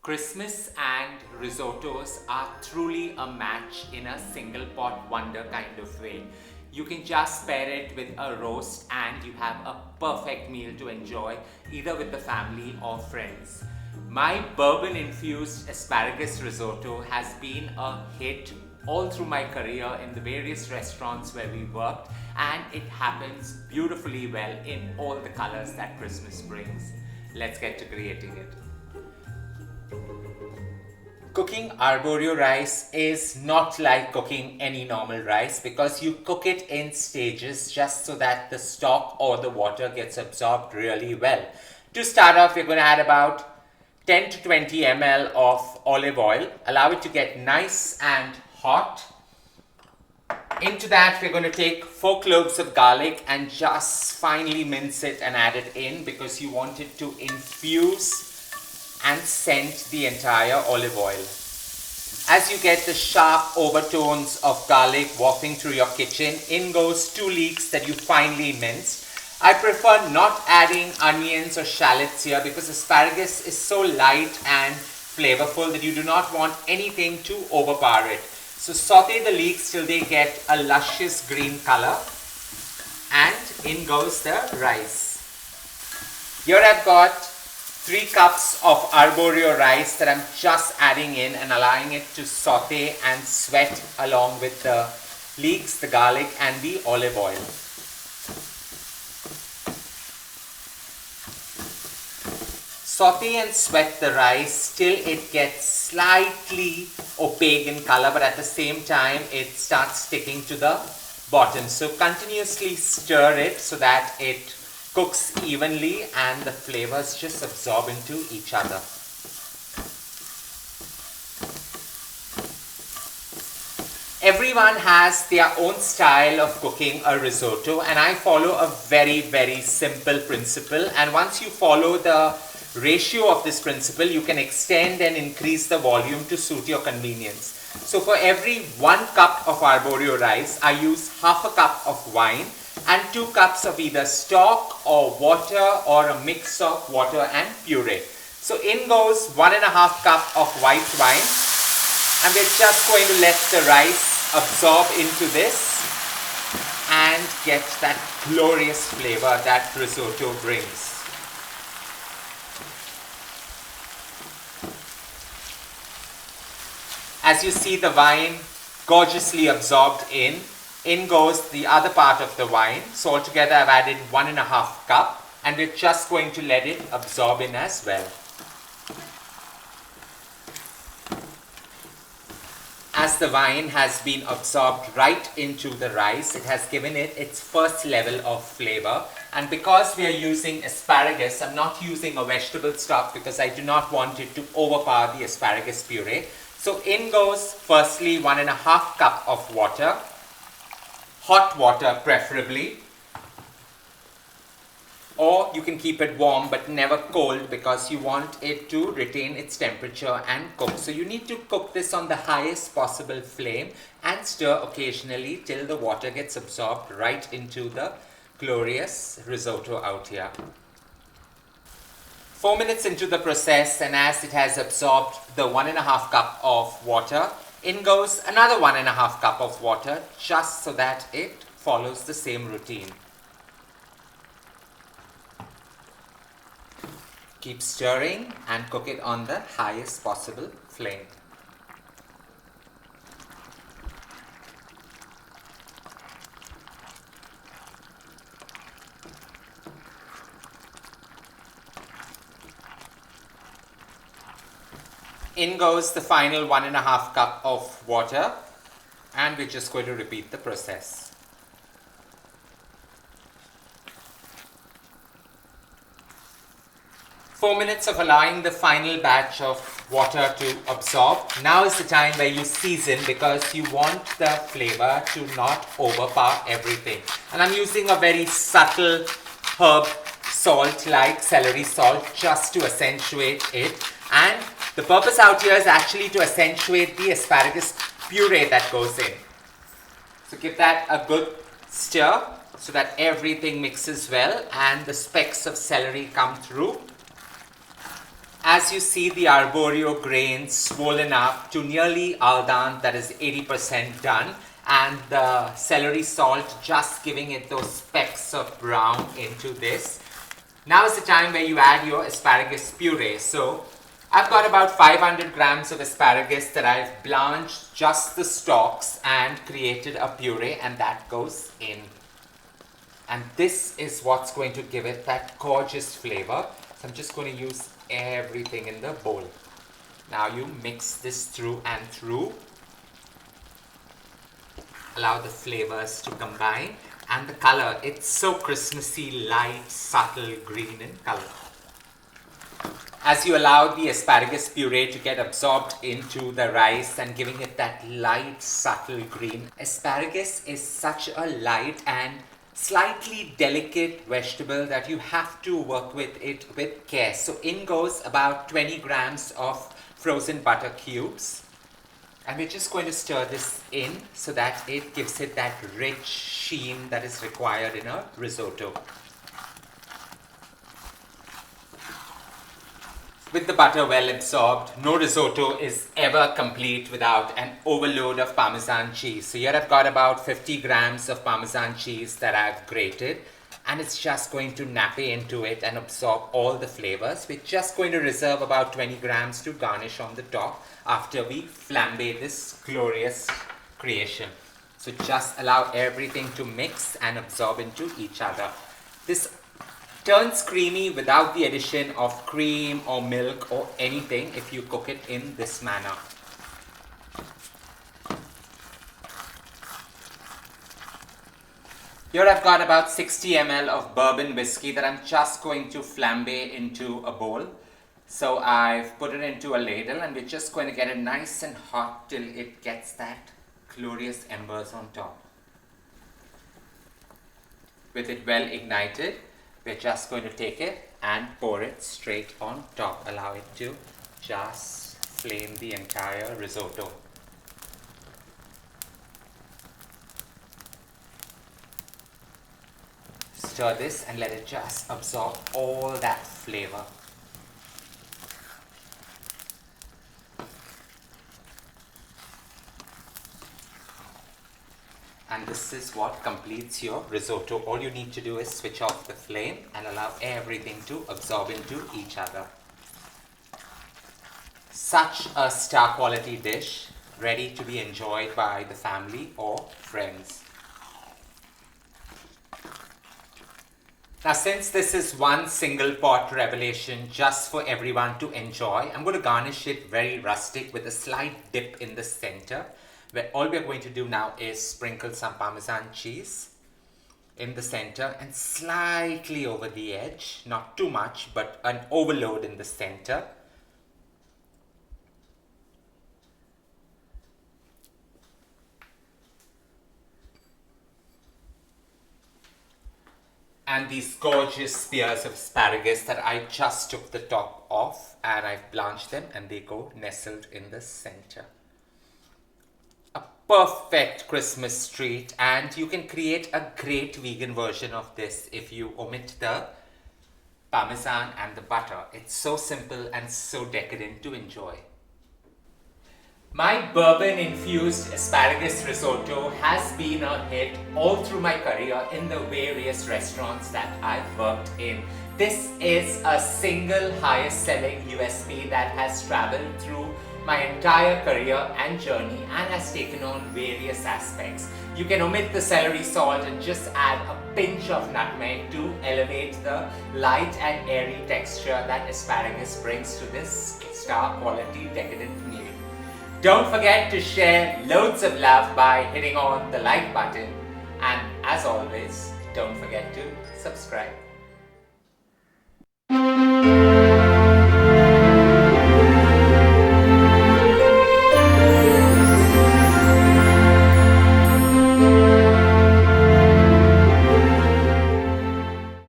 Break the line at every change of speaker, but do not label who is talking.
Christmas and risottos are truly a match in a single pot wonder kind of way. You can just pair it with a roast and you have a perfect meal to enjoy either with the family or friends. My bourbon infused asparagus risotto has been a hit all through my career in the various restaurants where we worked, and it happens beautifully well in all the colors that Christmas brings. Let's get to creating it. Cooking arborio rice is not like cooking any normal rice because you cook it in stages just so that the stock or the water gets absorbed really well. To start off, we're going to add about 10 to 20 ml of olive oil. Allow it to get nice and hot. Into that, we're going to take 4 cloves of garlic and just finely mince it and add it in because you want it to infuse and scent the entire olive oil. As you get the sharp overtones of garlic wafting through your kitchen, in goes 2 leeks that you finely minced. I prefer not adding onions or shallots here because asparagus is so light and flavorful that you do not want anything to overpower it. So saute the leeks till they get a luscious green color, and in goes the rice. Here I've got 3 cups of arborio rice that I'm just adding in and allowing it to saute and sweat along with the leeks, the garlic and the olive oil. Saute and sweat the rice till it gets slightly opaque in color, but at the same time it starts sticking to the bottom. So continuously stir it so that it cooks evenly and the flavors just absorb into each other. Everyone has their own style of cooking a risotto, and I follow a very simple principle, and once you follow the ratio of this principle, you can extend and increase the volume to suit your convenience. So for every 1 cup of arborio rice, I use half a cup of wine and 2 cups of either stock or water or a mix of water and puree. So in goes 1.5 cup of white wine, and we're just going to let the rice absorb into this and get that glorious flavor that risotto brings. As you see the wine gorgeously absorbed in goes the other part of the wine. So altogether I've added 1.5 cup, and we're just going to let it absorb in as well. As the wine has been absorbed right into the rice, it has given it its first level of flavor. And because we are using asparagus, I'm not using a vegetable stock because I do not want it to overpower the asparagus puree. So in goes firstly 1.5 cup of water, hot water preferably, or you can keep it warm but never cold because you want it to retain its temperature and cook. So you need to cook this on the highest possible flame and stir occasionally till the water gets absorbed right into the glorious risotto out here. 4 minutes into the process, and as it has absorbed the 1.5 cup of water, in goes another 1.5 cup of water just so that it follows the same routine. Keep stirring and cook it on the highest possible flame. In goes the final 1.5 cup of water, and we're just going to repeat the process. Four minutes of allowing the final batch of water to absorb. Now is the time where you season because you want the flavor to not overpower everything. And I'm using a very subtle herb salt like celery salt just to accentuate it. And the purpose out here is actually to accentuate the asparagus puree that goes in. So give that a good stir so that everything mixes well and the specks of celery come through. as you see the arborio grains swollen up to nearly al dente, that is 80% done, and the celery salt just giving it those specks of brown into this. Now is the time where you add your asparagus puree. So I've got about 500 grams of asparagus that I've blanched just the stalks and created a puree, and that goes in. And this is what's going to give it that gorgeous flavor. So I'm just going to use everything in the bowl. Now you mix this through and through. Allow the flavors to combine. And the color, it's so Christmassy, light, subtle green in color. As you allow the asparagus puree to get absorbed into the rice and giving it that light, subtle green. Asparagus is such a light and slightly delicate vegetable that you have to work with it with care. So in goes about 20 grams of frozen butter cubes. And we're just going to stir this in so that it gives it that rich sheen that is required in a risotto. With the butter well absorbed, no risotto is ever complete without an overload of Parmesan cheese. So here I've got about 50 grams of Parmesan cheese that I've grated, and it's just going to nappe into it and absorb all the flavors. We're just going to reserve about 20 grams to garnish on the top after we flambe this glorious creation. So just allow everything to mix and absorb into each other. This turns creamy without the addition of cream or milk or anything if you cook it in this manner. Here I've got about 60 ml of bourbon whiskey that I'm just going to flambe into a bowl. So I've put it into a ladle, and we're just going to get it nice and hot till it gets that glorious embers on top. With it well ignited, we're just going to take it and pour it straight on top. Allow it to just flame the entire risotto. Stir this and let it just absorb all that flavor. And this is what completes your risotto. All you need to do is switch off the flame and allow everything to absorb into each other. Such a star quality dish, ready to be enjoyed by the family or friends. Now, since this is one single pot revelation just for everyone to enjoy, I'm going to garnish it very rustic with a slight dip in the center, where all we're going to do now is sprinkle some Parmesan cheese in the center and slightly over the edge, not too much, but an overload in the center. And these gorgeous spears of asparagus that I just took the top off and I've blanched them, and they go nestled in the center. A perfect Christmas treat, and you can create a great vegan version of this if you omit the Parmesan and the butter. It's so simple and so decadent to enjoy. My bourbon infused asparagus risotto has been a hit all through my career in the various restaurants that I've worked in. This is a single highest selling USP that has traveled through my entire career and journey and has taken on various aspects. You can omit the celery salt and just add a pinch of nutmeg to elevate the light and airy texture that asparagus brings to this star quality decadent meal. Don't forget to share loads of love by hitting on the like button, and as always, don't forget to subscribe.